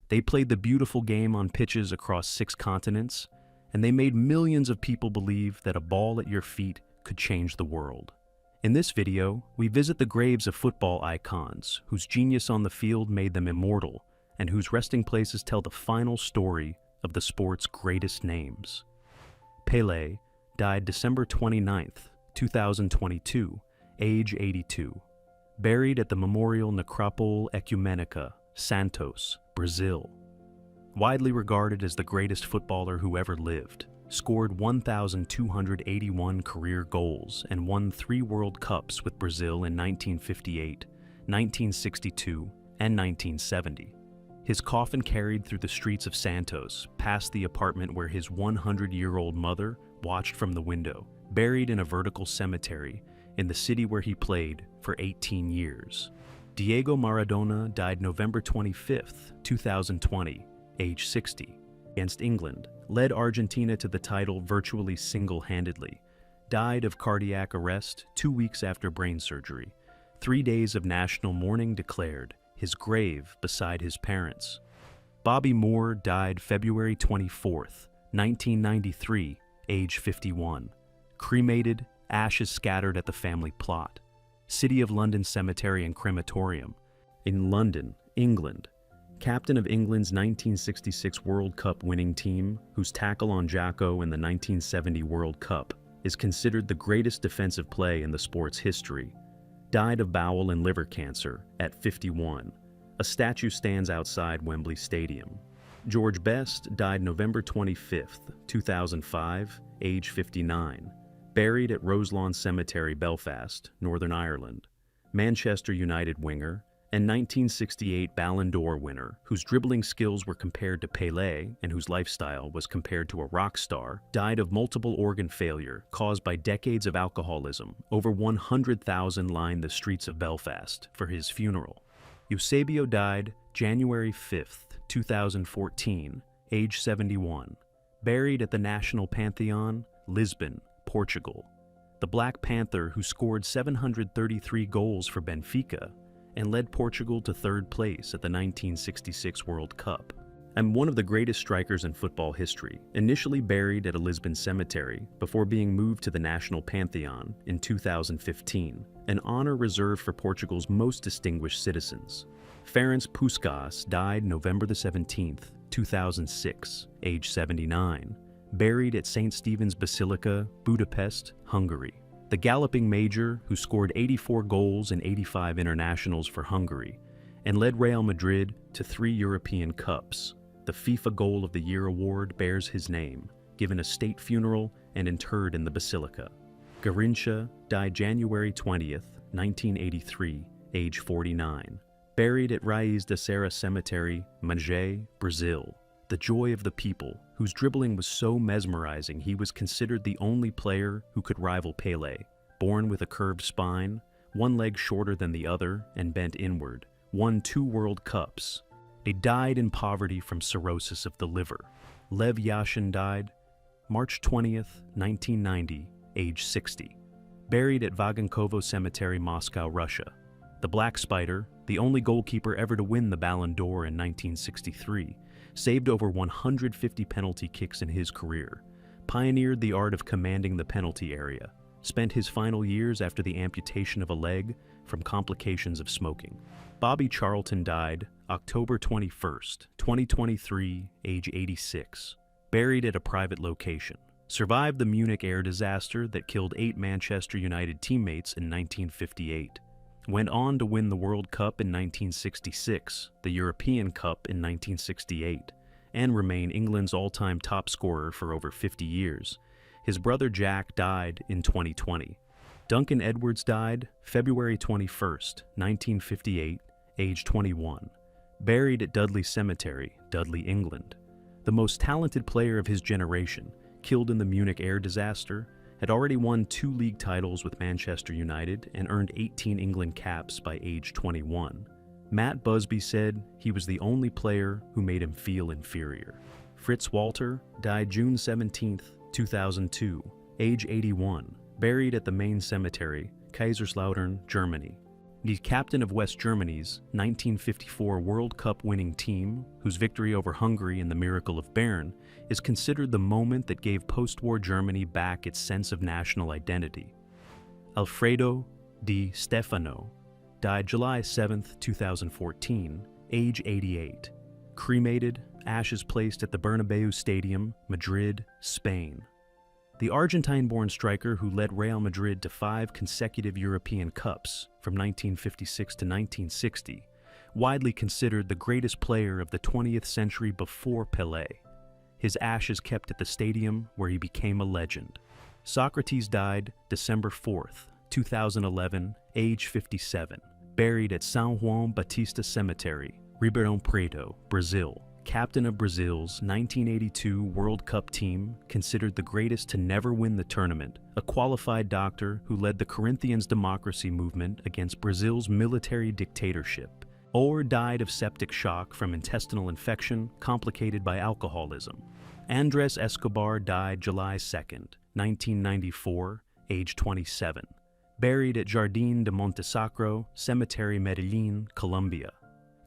They played the beautiful game on pitches across 6 continents, and they made millions of people believe that a ball at your feet could change the world. In this video, we visit the graves of football icons whose genius on the field made them immortal and whose resting places tell the final story of the sport's greatest names. Pelé died December 29, 2022, age 82. Buried at the Memorial Necropole Ecumenica, Santos, Brazil. Widely regarded as the greatest footballer who ever lived, scored 1,281 career goals and won 3 World Cups with Brazil in 1958, 1962, and 1970. His coffin carried through the streets of Santos, past the apartment where his 100-year-old mother watched from the window, buried in a vertical cemetery in the city where he played for 18 years. Diego Maradona died November 25, 2020, age 60, against England, led Argentina to the title virtually single-handedly, died of cardiac arrest 2 weeks after brain surgery, 3 days of national mourning declared, his grave beside his parents. Bobby Moore died February 24, 1993, age 51, cremated, ashes scattered at the family plot. City of London Cemetery and Crematorium, in London, England. Captain of England's 1966 World Cup winning team, whose tackle on Jacko in the 1970 World Cup is considered the greatest defensive play in the sport's history, died of bowel and liver cancer at 51. A statue stands outside Wembley Stadium. George Best died November 25, 2005, age 59. Buried at Roselawn Cemetery, Belfast, Northern Ireland. Manchester United winger and 1968 Ballon d'Or winner, whose dribbling skills were compared to Pelé and whose lifestyle was compared to a rock star, died of multiple organ failure caused by decades of alcoholism. Over 100,000 lined the streets of Belfast for his funeral. Eusebio died January 5, 2014, age 71. Buried at the National Pantheon, Lisbon, Portugal. The Black Panther who scored 733 goals for Benfica and led Portugal to 3rd place at the 1966 World Cup. And one of the greatest strikers in football history, initially buried at a Lisbon cemetery before being moved to the National Pantheon in 2015, an honor reserved for Portugal's most distinguished citizens. Ferenc Puskás died November 17, 2006, age 79. Buried at St. Stephen's Basilica, Budapest, Hungary. The galloping major who scored 84 goals and 85 internationals for Hungary and led Real Madrid to 3 European Cups. The FIFA Goal of the Year award bears his name, given a state funeral and interred in the Basilica. Garrincha died January 20, 1983, age 49. Buried at Raiz da Serra Cemetery, Magé, Brazil. The joy of the people, whose dribbling was so mesmerizing he was considered the only player who could rival Pelé. Born with a curved spine, one leg shorter than the other and bent inward, won 2 World Cups. He died in poverty from cirrhosis of the liver. Lev Yashin died March 20th, 1990, age 60. Buried at Vagankovo Cemetery, Moscow, Russia. The Black Spider, the only goalkeeper ever to win the Ballon d'Or in 1963, saved over 150 penalty kicks in his career, pioneered the art of commanding the penalty area, spent his final years after the amputation of a leg from complications of smoking. Bobby Charlton died October 21st, 2023, age 86, buried at a private location. Survived the Munich air disaster that killed 8 Manchester United teammates in 1958. Went on to win the World Cup in 1966, the European Cup in 1968, and remain England's all-time top scorer for over 50 years. His brother Jack died in 2020. Duncan Edwards died February 21st, 1958, age 21. Buried at Dudley Cemetery, Dudley, England. The most talented player of his generation, killed in the Munich air disaster, had already won 2 league titles with Manchester United and earned 18 England caps by age 21. Matt Busby said he was the only player who made him feel inferior. Fritz Walter died June 17, 2002, age 81, buried at the Main Cemetery, Kaiserslautern, Germany. The captain of West Germany's 1954 World Cup winning team, whose victory over Hungary in the Miracle of Bern is considered the moment that gave post-war Germany back its sense of national identity. Alfredo Di Stefano died July 7, 2014, age 88. Cremated, ashes placed at the Bernabeu Stadium, Madrid, Spain. The Argentine-born striker who led Real Madrid to 5 consecutive European Cups from 1956 to 1960, widely considered the greatest player of the 20th century before Pelé. His ashes kept at the stadium where he became a legend. Socrates died December 4th, 2011, age 57, buried at São João Batista Cemetery, Ribeirão Preto, Brazil. Captain of Brazil's 1982 World Cup team, considered the greatest to never win the tournament, a qualified doctor who led the Corinthians democracy movement against Brazil's military dictatorship, or died of septic shock from intestinal infection complicated by alcoholism. Andrés Escobar died July 2, 1994, age 27, buried at Jardim de Montesacro Cemetery, Medellín, Colombia.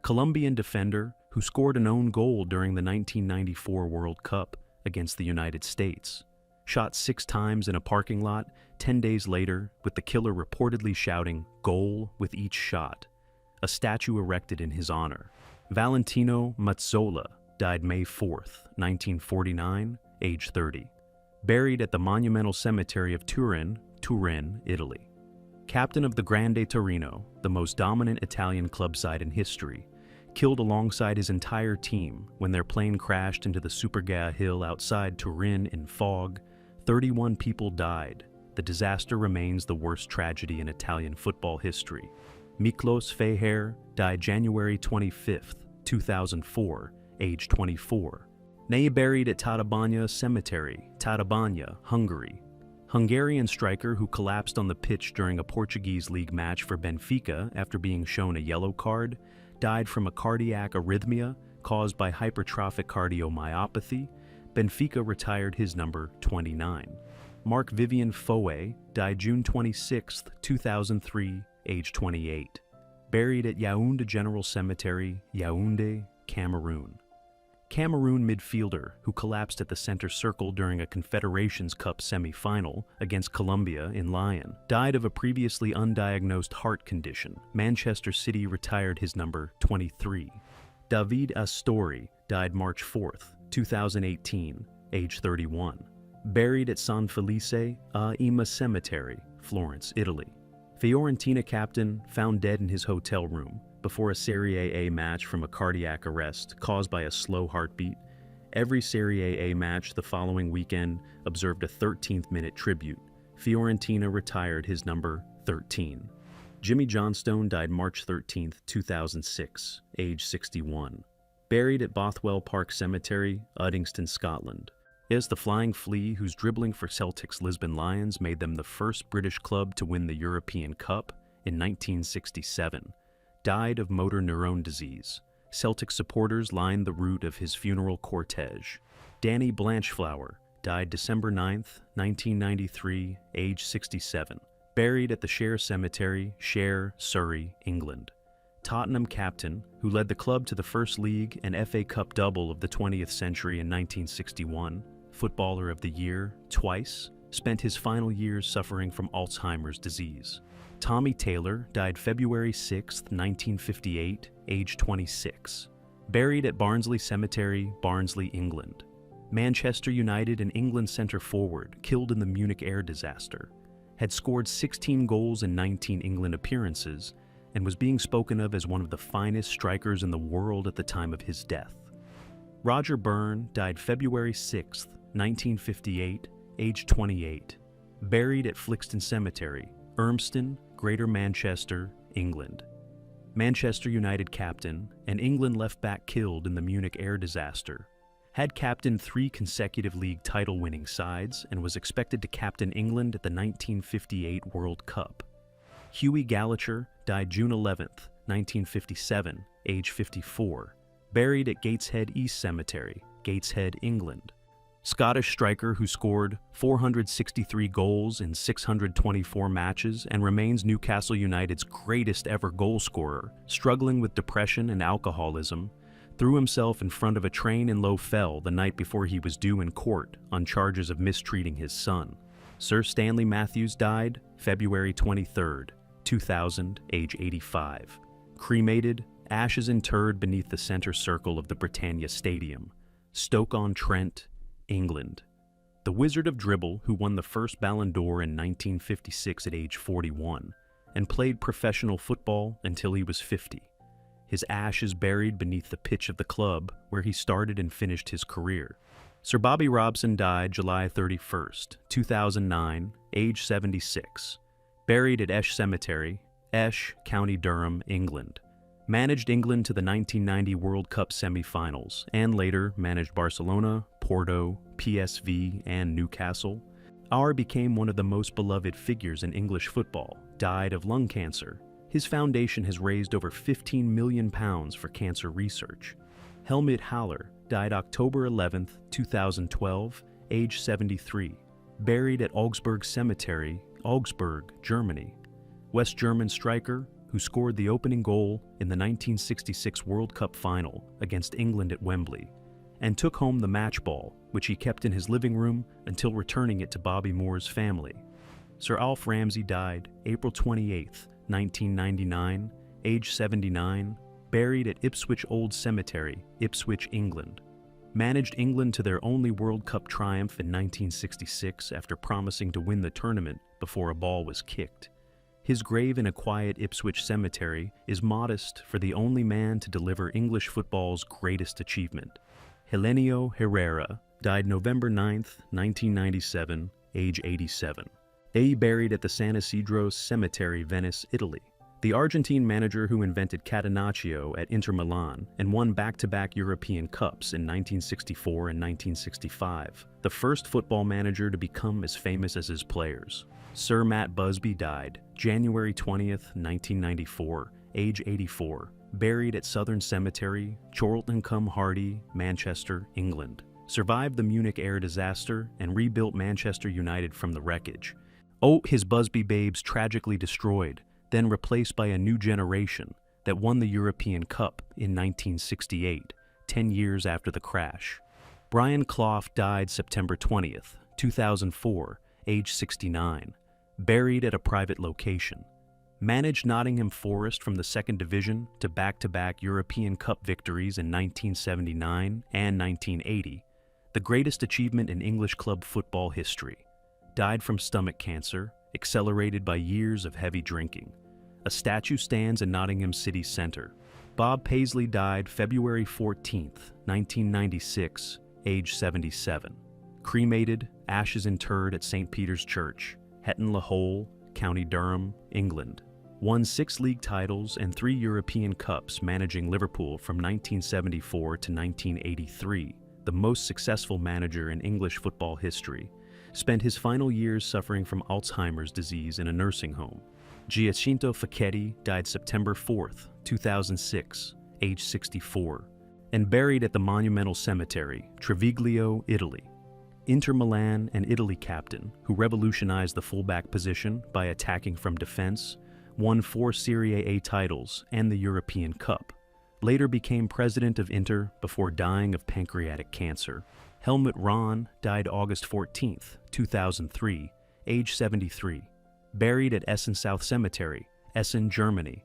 Colombian defender who scored an own goal during the 1994 World Cup against the United States. Shot 6 times in a parking lot 10 days later, with the killer reportedly shouting "goal" with each shot. A statue erected in his honor. Valentino Mazzola died May 4th, 1949, age 30. Buried at the monumental cemetery of Turin, Italy. Captain of the Grande Torino, the most dominant Italian club side in history, killed alongside his entire team when their plane crashed into the Superga hill outside Turin in fog. 31 people died. The disaster remains the worst tragedy in Italian football history. Miklos Fejér died January 25, 2004, age 24. Buried at Tatabánya Cemetery, Tatabánya, Hungary. Hungarian striker who collapsed on the pitch during a Portuguese league match for Benfica after being shown a yellow card, died from a cardiac arrhythmia caused by hypertrophic cardiomyopathy. Benfica retired his number 29. Marc-Vivien Foé died June 26, 2003, age 28. Buried at Yaoundé General Cemetery, Yaoundé, Cameroon. Cameroon midfielder who collapsed at the center circle during a Confederations Cup semi-final against Colombia in Lyon, died of a previously undiagnosed heart condition. Manchester City retired his number 23. David Astori died March 4th, 2018, age 31. Buried at San Felice a Ima Cemetery, Florence, Italy. Fiorentina captain found dead in his hotel room before a Serie A match from a cardiac arrest caused by a slow heartbeat. Every Serie A match the following weekend observed a 13th-minute tribute. Fiorentina retired his number 13. Jimmy Johnstone died March 13, 2006, age 61. Buried at Bothwell Park Cemetery, Uddingston, Scotland. Is the Flying Flea, whose dribbling for Celtic's Lisbon Lions made them the first British club to win the European Cup in 1967. Died of motor neurone disease. Celtic supporters lined the route of his funeral cortege. Danny Blanchflower died December 9, 1993, age 67. Buried at the Share Cemetery, Share, Surrey, England. Tottenham captain, who led the club to the First League and FA Cup double of the 20th century in 1961, Footballer of the Year twice, spent his final years suffering from Alzheimer's disease. Tommy Taylor died February 6, 1958, age 26. Buried at Barnsley Cemetery, Barnsley, England. Manchester United and England centre-forward, killed in the Munich air disaster. Had scored 16 goals in 19 England appearances, and was being spoken of as one of the finest strikers in the world at the time of his death. Roger Byrne died February 6, 1958, age 28. Buried at Flixton Cemetery, Urmston, Greater Manchester, England. Manchester United captain and England left-back killed in the Munich air disaster. Had captained 3 consecutive league title-winning sides and was expected to captain England at the 1958 World Cup. Hughie Gallacher died June 11, 1957, age 54. Buried at Gateshead East Cemetery, Gateshead, England. Scottish striker who scored 463 goals in 624 matches and remains Newcastle United's greatest ever goal scorer, struggling with depression and alcoholism, threw himself in front of a train in Low Fell the night before he was due in court on charges of mistreating his son. Sir Stanley Matthews died February 23, 2000, age 85. Cremated, ashes interred beneath the center circle of the Britannia Stadium, Stoke-on-Trent, England. The Wizard of Dribble, who won the first Ballon d'Or in 1956 at age 41, and played professional football until he was 50. His ashes buried beneath the pitch of the club where he started and finished his career. Sir Bobby Robson died July 31, 2009, age 76. Buried at Esh Cemetery, Esh, County Durham, England. Managed England to the 1990 World Cup semi-finals, and later managed Barcelona, Porto, PSV, and Newcastle. Our became one of the most beloved figures in English football, died of lung cancer. His foundation has raised over £15 million for cancer research. Helmut Haller died October 11, 2012, age 73. Buried at Augsburg Cemetery, Augsburg, Germany. West German striker who scored the opening goal in the 1966 World Cup final against England at Wembley, and took home the match ball, which he kept in his living room until returning it to Bobby Moore's family. Sir Alf Ramsey died April 28, 1999, age 79, buried at Ipswich Old Cemetery, Ipswich, England. Managed England to their only World Cup triumph in 1966 after promising to win the tournament before a ball was kicked. His grave in a quiet Ipswich cemetery is modest for the only man to deliver English football's greatest achievement. Helenio Herrera died November 9, 1997, age 87. Buried at the San Isidro Cemetery, Venice, Italy. The Argentine manager who invented Catenaccio at Inter Milan and won back-to-back European Cups in 1964 and 1965. The first football manager to become as famous as his players. Sir Matt Busby died January 20th, 1994, age 84, buried at Southern Cemetery, Chorlton-cum-Hardy, Manchester, England. Survived the Munich air disaster and rebuilt Manchester United from the wreckage. His Busby babes tragically destroyed, then replaced by a new generation that won the European Cup in 1968, 10 years after the crash. Brian Clough died September 20th, 2004, age 69. Buried at a private location. Managed Nottingham Forest from the second division to back-to-back European Cup victories in 1979 and 1980, the greatest achievement in English club football history. Died from stomach cancer, accelerated by years of heavy drinking. A statue stands in Nottingham City Centre. Bob Paisley died February 14, 1996, age 77. Cremated, ashes interred at St. Peter's Church, Hetton-le-Hole, County Durham, England. Won 6 league titles and 3 European Cups managing Liverpool from 1974 to 1983, the most successful manager in English football history. Spent his final years suffering from Alzheimer's disease in a nursing home. Giacinto Facchetti died September 4, 2006, age 64, and buried at the Monumental Cemetery, Treviglio, Italy. Inter Milan and Italy captain, who revolutionized the fullback position by attacking from defense, won 4 Serie A titles and the European Cup. Later became president of Inter before dying of pancreatic cancer. Helmut Rahn died August 14, 2003, age 73. Buried at Essen South Cemetery, Essen, Germany.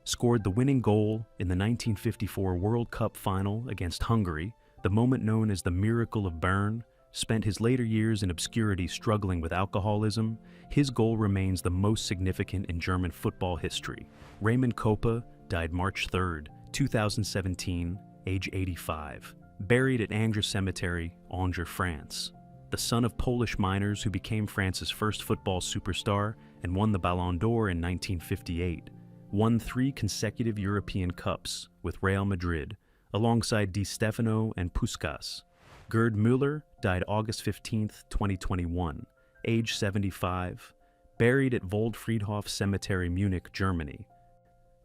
Scored the winning goal in the 1954 World Cup final against Hungary, the moment known as the Miracle of Bern. Spent his later years in obscurity struggling with alcoholism. His goal remains the most significant in German football history. Raymond Kopa died March 3, 2017, age 85. Buried at Angers Cemetery, Angers, France. The son of Polish miners who became France's first football superstar and won the Ballon d'Or in 1958. Won 3 consecutive European Cups with Real Madrid, alongside Di Stefano and Puskás. Gerd Müller died August 15, 2021, age 75, buried at Waldfriedhof Cemetery, Munich, Germany.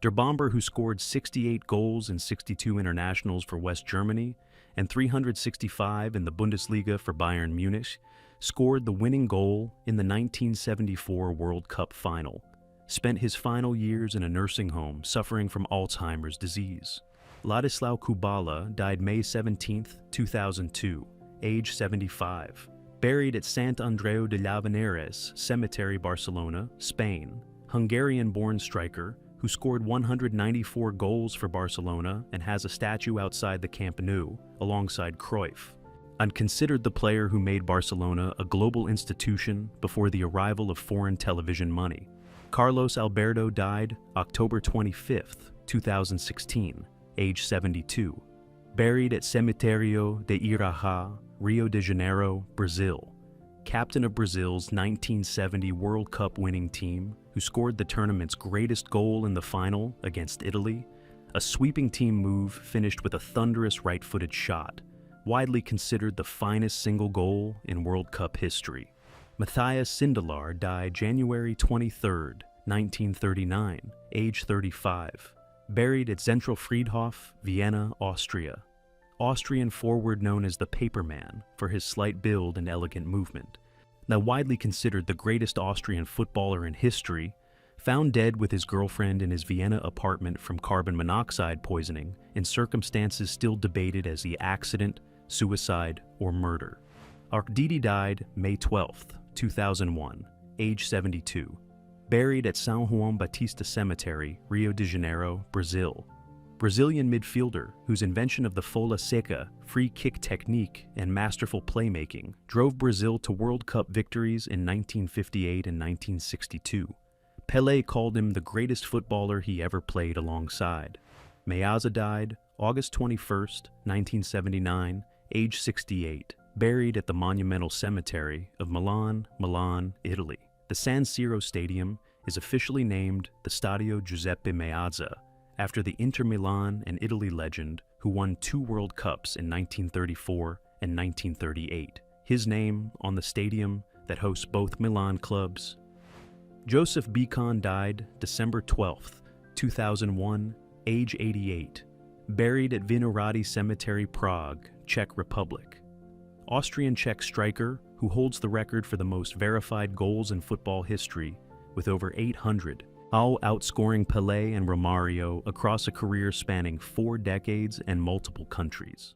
Der Bomber, who scored 68 goals and 62 internationals for West Germany and 365 in the Bundesliga for Bayern Munich, scored the winning goal in the 1974 World Cup final. Spent his final years in a nursing home suffering from Alzheimer's disease. Ladislau Kubala died May 17, 2002, age 75. Buried at Sant Andreu de Llavaneres Cemetery, Barcelona, Spain. Hungarian-born striker who scored 194 goals for Barcelona and has a statue outside the Camp Nou alongside Cruyff, and considered the player who made Barcelona a global institution before the arrival of foreign television money. Carlos Alberto died October 25, 2016, age 72. Buried at Cemitério de Iraja, Rio de Janeiro, Brazil. Captain of Brazil's 1970 World Cup winning team, who scored the tournament's greatest goal in the final against Italy, a sweeping team move finished with a thunderous right-footed shot, widely considered the finest single goal in World Cup history. Matthias Sindelar died January 23, 1939, age 35. Buried at Zentralfriedhof, Vienna, Austria. Austrian forward known as the Paperman for his slight build and elegant movement. Now widely considered the greatest Austrian footballer in history, found dead with his girlfriend in his Vienna apartment from carbon monoxide poisoning in circumstances still debated as the accident, suicide, or murder. Arkdidi died May 12, 2001, age 72. Buried at São João Batista Cemetery, Rio de Janeiro, Brazil. Brazilian midfielder whose invention of the folha seca, free kick technique, and masterful playmaking drove Brazil to World Cup victories in 1958 and 1962. Pelé called him the greatest footballer he ever played alongside. Meazza died August 21, 1979, age 68, buried at the Monumental Cemetery of Milan, Italy. The San Siro Stadium is officially named the Stadio Giuseppe Meazza, after the Inter Milan and Italy legend who won 2 World Cups in 1934 and 1938. His name on the stadium that hosts both Milan clubs. Joseph Bikon died December 12, 2001, age 88, buried at Vinohrady Cemetery, Prague, Czech Republic. Austrian-Czech striker who holds the record for the most verified goals in football history with over 800, all outscoring Pelé and Romario across a career spanning 4 decades and multiple countries.